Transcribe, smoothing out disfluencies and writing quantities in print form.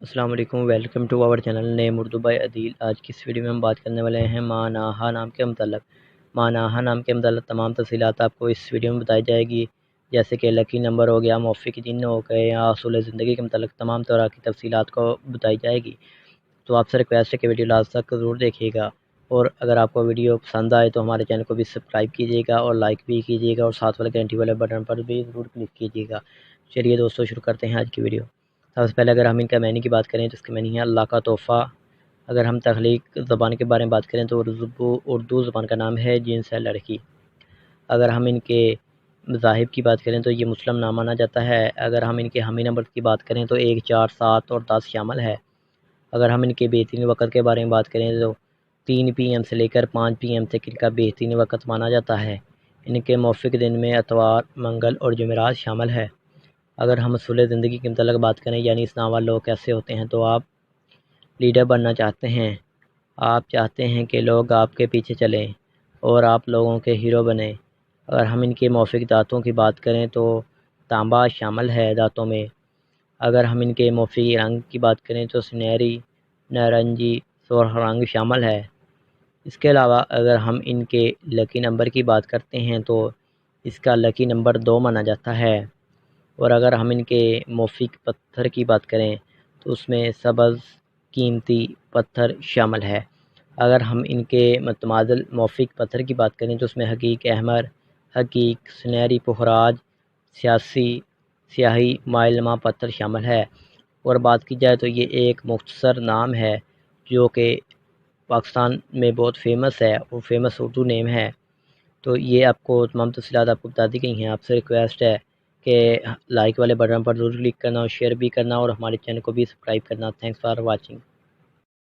السلام علیکم، welcome to our channel name Urdu by Adeel. آج کی اس ویڈیو میں ہم بات کرنے والے ہیں مانہا نام کے متعلق۔ مانہا نام کے متعلق تمام تفصیلات آپ کو اس ویڈیو میں بتائی جائے گی، جیسے کہ لکی نمبر ہو گیا، موفق دن ہو گئے، یا اصول زندگی کے متعلق تمام طرح کی تفصیلات کو بتائی جائے گی۔ تو آپ سے ریکویسٹ ہے کہ ویڈیو لاسٹ تک ضرور دیکھیے گا، اور اگر آپ کو ویڈیو پسند آئے تو ہمارے چینل کو بھی سبسکرائب کیجیے گا اور لائک بھی کیجیے گا، اور ساتھ والے گھنٹی والے بٹن پر بھی ضرور کلک کیجیے گا۔ چلیے دوستو، شروع کرتے ہیں آج کی ویڈیو۔ سب سے پہلے اگر ہم ان کا معنی کی بات کریں تو اس کا معنی ہے اللہ کا تحفہ۔ اگر ہم تخلیق زبان کے بارے میں بات کریں تو اردو زبان کا نام ہے جنس ہے لڑکی۔ اگر ہم ان کے مذاہب کی بات کریں تو یہ مسلم نام مانا جاتا ہے۔ اگر ہم ان کے حامی نمبر کی بات کریں تو 1، 4، 7 اور 10 شامل ہے۔ اگر ہم ان کے بہترین وقت کے بارے میں بات کریں تو 3 PM سے لے کر 5 PM تک ان کا بہترین وقت مانا جاتا ہے۔ ان کے موفق دن میں اتوار، منگل اور جمعرات شامل ہے۔ اگر ہم اصول زندگی کے متعلق بات کریں، یعنی اس نام والے لوگ کیسے ہوتے ہیں، تو آپ لیڈر بننا چاہتے ہیں۔ آپ چاہتے ہیں کہ لوگ آپ کے پیچھے چلیں اور آپ لوگوں کے ہیرو بنیں۔ اگر ہم ان کے موفق دانتوں کی بات کریں تو تانبا شامل ہے دانتوں میں۔ اگر ہم ان کے موفق رنگ کی بات کریں تو سنہری، نارنجی، سرخ رنگ شامل ہے۔ اس کے علاوہ اگر ہم ان کے لکی نمبر کی بات کرتے ہیں تو اس کا لکی نمبر 2 مانا جاتا ہے۔ اور اگر ہم ان کے موفق پتھر کی بات کریں تو اس میں سبز قیمتی پتھر شامل ہے۔ اگر ہم ان کے متمادل موفق پتھر کی بات کریں تو اس میں حقیق احمر، حقیق، سنہری پخراج، سیاہی مائل نما پتھر شامل ہے۔ اور بات کی جائے تو یہ ایک مختصر نام ہے جو کہ پاکستان میں بہت فیمس ہے، اور فیمس اردو نیم ہے۔ تو یہ آپ کو تمام تفصیلات آپ کو بتا دی گئی ہیں۔ آپ سے ریکویسٹ ہے کہ لائک والے بٹن پر ضرور کلک کرنا اور شیئر بھی کرنا، اور ہمارے چینل کو بھی سبسکرائب کرنا۔ Thanks for watching.